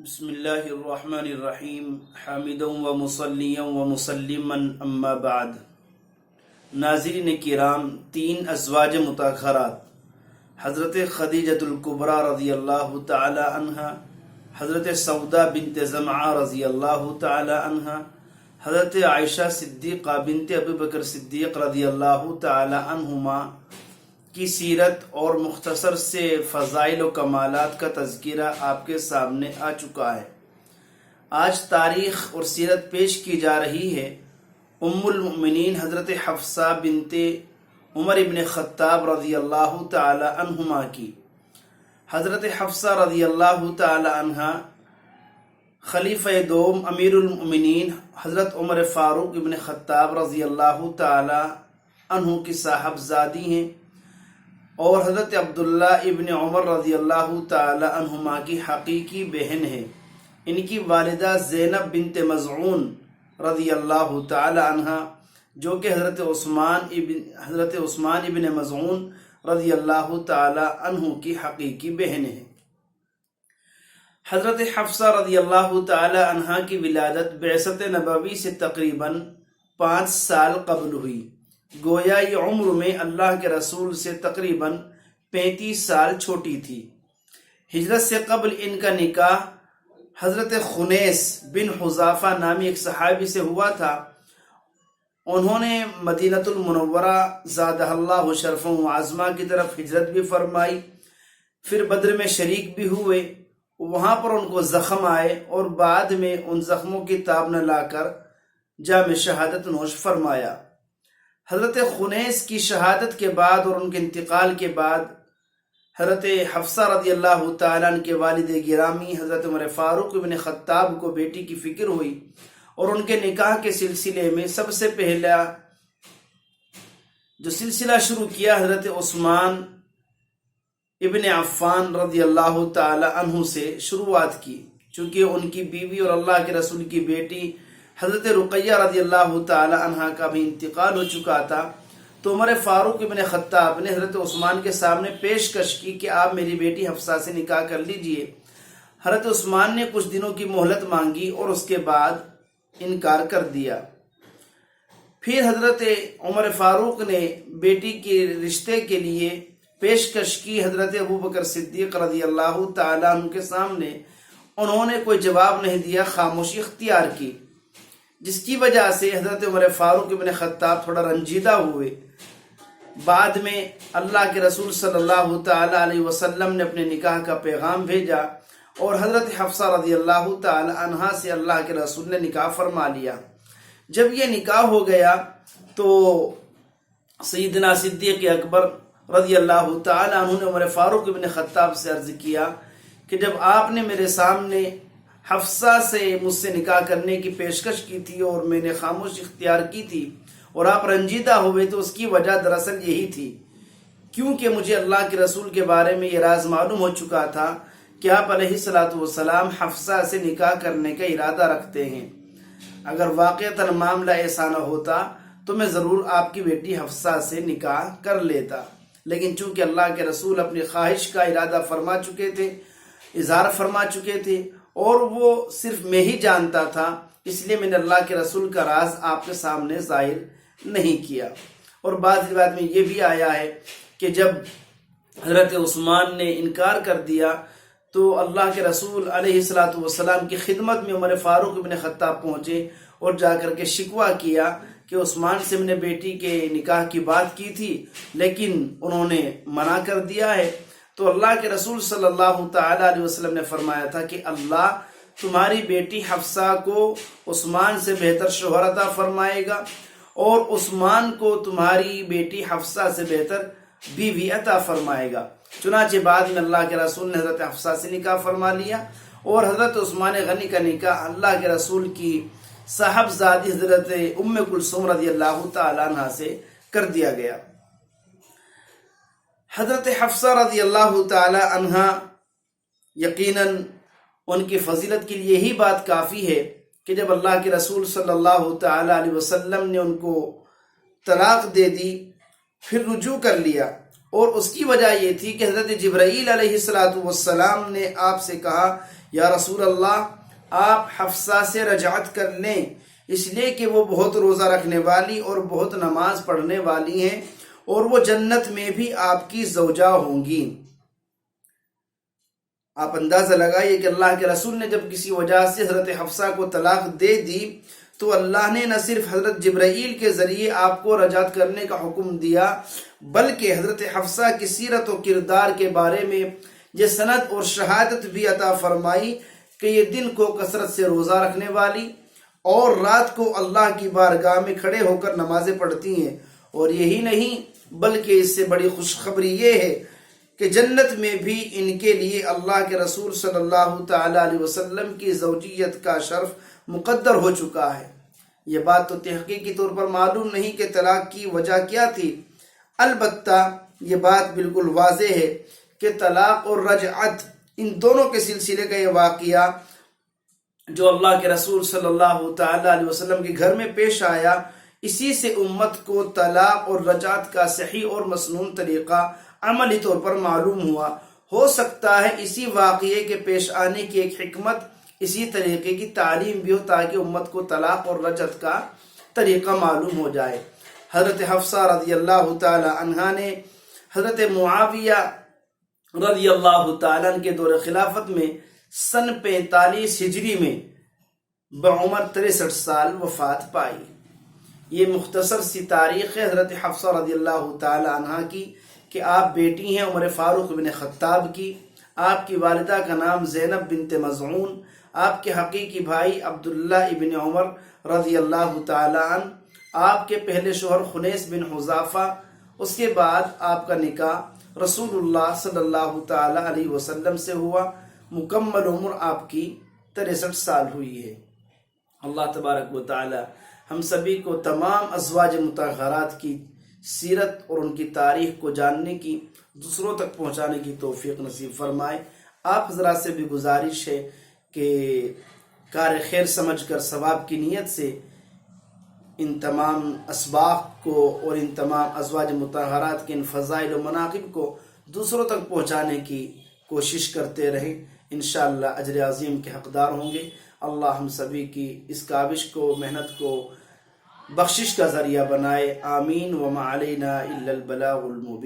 بسم اللہ الرحمن الرحیم حامدا و مصلیا و مسلما اما بعد۔ ناظرین کرام، تین ازواج مطہرات حضرت خدیجۃ الکبریٰ رضی اللہ تعالی عنہا، حضرت سودا بنت زمعہ رضی اللہ تعالی عنہا، حضرت عائشہ صدیقہ بنت ابوبکر صدیق رضی اللہ تعالی عنہما کی سیرت اور مختصر سے فضائل و کمالات کا تذکرہ آپ کے سامنے آ چکا ہے۔ آج تاریخ اور سیرت پیش کی جا رہی ہے ام المؤمنین حضرت حفصہ بنت عمر ابن خطاب رضی اللہ تعالی عنہما کی۔ حضرت حفصہ رضی اللہ تعالی عنہ خلیفہ دوم امیر المؤمنین حضرت عمر فاروق ابن خطاب رضی اللہ تعالی عنہ کی صاحبزادی ہیں اور حضرت عبداللہ ابن عمر رضی اللہ تعالی عنہما کی حقیقی بہن ہے۔ ان کی والدہ زینب بنت مظعون رضی اللہ تعالی عنہ، جو کہ حضرت عثمان ابن مظعون رضی اللہ تعالی عنہ کی حقیقی بہن ہے۔ حضرت حفصہ رضی اللہ تعالی عنہ کی ولادت بعثت نبوی سے تقریباً 5 سال قبل ہوئی۔ گویا یہ عمر میں اللہ کے رسول سے تقریباً 35 سال چھوٹی تھی۔ ہجرت سے قبل ان کا نکاح حضرت خنیس بن حذافہ نامی ایک صحابی سے ہوا تھا۔ انہوں نے مدینہ المنورہ زادہ اللہ شرفا و عظمہ کی طرف ہجرت بھی فرمائی، پھر بدر میں شریک بھی ہوئے۔ وہاں پر ان کو زخم آئے اور بعد میں ان زخموں کی تاب نہ لا کر جام شہادت نوش فرمایا۔ حضرت خنیس کی شہادت کے بعد اور ان کے انتقال کے بعد حضرت حفصہ رضی اللہ تعالیٰ عنہ کے والد گرامی حضرت عمر فاروق ابن خطاب کو بیٹی کی فکر ہوئی اور ان کے نکاح کے سلسلے میں سب سے پہلا جو سلسلہ شروع کیا حضرت عثمان ابن عفان رضی اللہ تعالی عنہ سے شروعات کی، چونکہ ان کی بیوی اور اللہ کے رسول کی بیٹی حضرت رقیہ رضی اللہ تعالی عنہ کا بھی انتقال ہو چکا تھا۔ تو عمر فاروق ابن خطاب نے حضرت عثمان کے سامنے پیشکش کی کہ آپ میری بیٹی حفصہ سے نکاح کر لیجئے۔ حضرت عثمان نے کچھ دنوں کی مہلت مانگی اور اس کے بعد انکار کر دیا۔ پھر حضرت عمر فاروق نے بیٹی کے رشتے کے لیے پیشکش کی حضرت ابوبکر صدیق رضی اللہ تعالیٰ عنہ کے سامنے۔ انہوں نے کوئی جواب نہیں دیا، خاموشی اختیار کی، جس کی وجہ سے حضرت عمر فاروق ابن خطاب تھوڑا رنجیدہ ہوئے۔ بعد میں اللہ کے رسول صلی اللہ تعالی علیہ وسلم نے اپنے نکاح کا پیغام بھیجا اور حضرت حفصہ رضی اللہ تعالی عنہا سے اللہ کے رسول نے نکاح فرما لیا۔ جب یہ نکاح ہو گیا تو سیدنا صدیق اکبر رضی اللہ تعالی عنہ نے عمر فاروق ابن خطاب سے عرض کیا کہ جب آپ نے میرے سامنے حفصہ سے مجھ سے نکاح کرنے کی پیشکش کی تھی اور میں نے خاموش اختیار کی تھی اور آپ رنجیدہ ہوئے، تو اس کی وجہ دراصل یہی تھی کیونکہ مجھے اللہ کے رسول کے بارے میں یہ راز معلوم ہو چکا تھا کہ آپ علیہ الصلوۃ والسلام حفصہ سے نکاح کرنے کا ارادہ رکھتے ہیں۔ اگر واقعتاً معاملہ ایسا نہ ہوتا تو میں ضرور آپ کی بیٹی حفصہ سے نکاح کر لیتا، لیکن چونکہ اللہ کے رسول اپنی خواہش کا ارادہ فرما چکے تھے، اظہار فرما چکے تھے اور وہ صرف میں ہی جانتا تھا، اس لیے میں نے اللہ کے رسول کا راز آپ کے سامنے ظاہر نہیں کیا۔ اور بعض روایت میں یہ بھی آیا ہے کہ جب حضرت عثمان نے انکار کر دیا تو اللہ کے رسول علیہ الصلوۃ والسلام کی خدمت میں عمر فاروق ابن خطاب پہنچے اور جا کر کے شکوہ کیا کہ عثمان سے میں نے بیٹی کے نکاح کی بات کی تھی لیکن انہوں نے منع کر دیا ہے۔ تو اللہ کے رسول صلی اللہ تعالی علیہ وسلم نے فرمایا تھا کہ اللہ تمہاری بیٹی حفصہ کو عثمان سے بہتر شوہر عطا فرمائے گا اور عثمان کو تمہاری بیٹی حفصہ سے بہتر بیوی عطا فرمائے گا۔ چنانچہ بعد میں اللہ کے رسول نے حضرت حفصہ سے نکاح فرما لیا اور حضرت عثمان غنی کا نکاح اللہ کے رسول کی صاحبزادی حضرت ام کلثوم رضی اللہ تعالی عنہ سے کر دیا گیا۔ حضرت حفصہ رضی اللہ تعالی عنہ یقیناً ان کی فضیلت کے لیے یہی بات کافی ہے کہ جب اللہ کے رسول صلی اللہ تعالی علیہ وسلم نے ان کو طلاق دے دی، پھر رجوع کر لیا، اور اس کی وجہ یہ تھی کہ حضرت جبرائیل علیہ السلام نے آپ سے کہا یا رسول اللہ آپ حفصہ سے رجعت کر لیں، اس لیے کہ وہ بہت روزہ رکھنے والی اور بہت نماز پڑھنے والی ہیں اور وہ جنت میں بھی آپ کی زوجہ ہوں گی۔ آپ اندازہ لگائیے کہ اللہ کے رسول نے جب کسی وجہ سے حضرت حفصہ کو طلاق دے دی تو اللہ نے نہ صرف حضرت جبرائیل کے ذریعے آپ کو رجعت کرنے کا حکم دیا، بلکہ حضرت حفصہ کی سیرت و کردار کے بارے میں یہ سند اور شہادت بھی عطا فرمائی کہ یہ دن کو کثرت سے روزہ رکھنے والی اور رات کو اللہ کی بارگاہ میں کھڑے ہو کر نمازیں پڑھتی ہیں، اور یہی نہیں بلکہ اس سے بڑی خوشخبری یہ ہے کہ جنت میں بھی ان کے لیے اللہ کے رسول صلی اللہ تعالی علیہ وسلم کی زوجیت کا شرف مقدر ہو چکا ہے۔ یہ بات تو تحقیقی طور پر معلوم نہیں کہ طلاق کی وجہ کیا تھی، البتہ یہ بات بالکل واضح ہے کہ طلاق اور رجعت ان دونوں کے سلسلے کا یہ واقعہ جو اللہ کے رسول صلی اللہ تعالی علیہ وسلم کے گھر میں پیش آیا، اسی سے امت کو طلاق اور رجعت کا صحیح اور مسنون طریقہ عملی طور پر معلوم ہوا۔ ہو سکتا ہے اسی واقعے کے پیش آنے کی ایک حکمت اسی طریقے کی تعلیم بھی ہو تاکہ امت کو طلاق اور رجعت کا طریقہ معلوم ہو جائے۔ حضرت حفصہ رضی اللہ تعالی عنہا نے حضرت معاویہ رضی اللہ تعالیٰ عنہ کے دور خلافت میں سن 45 ہجری میں بعمر 63 سال وفات پائی۔ یہ مختصر سی تاریخ ہے حضرت حفصہ رضی اللہ تعالی عنہا کی کہ آپ بیٹی ہیں عمر فاروق بن خطاب کی۔ آپ کی والدہ کا نام زینب بنت مزعون، آپ کے حقیقی بھائی عبداللہ ابن عمر رضی اللہ تعالی عنہ، آپ کے پہلے شوہر خنیس بن حذافہ، اس کے بعد آپ کا نکاح رسول اللہ صلی اللہ تعالی علیہ وسلم سے ہوا۔ مکمل عمر آپ کی 63 سال ہوئی ہے۔ اللہ تبارک و تعالی ہم سبھی کو تمام ازواج مطہرات کی سیرت اور ان کی تاریخ کو جاننے کی، دوسروں تک پہنچانے کی توفیق نصیب فرمائے۔ آپ حضرات سے بھی گزارش ہے کہ کار خیر سمجھ کر ثواب کی نیت سے ان تمام اسباق کو اور ان تمام ازواج مطہرات کے ان فضائل و مناقب کو دوسروں تک پہنچانے کی کوشش کرتے رہیں، انشاءاللہ اجر عظیم کے حقدار ہوں گے۔ اللہ ہم سبھی کی اس کاوش کو، محنت کو بخشش کا ذریعہ بنائے، آمین۔ وما علینا الا البلاغ المبین۔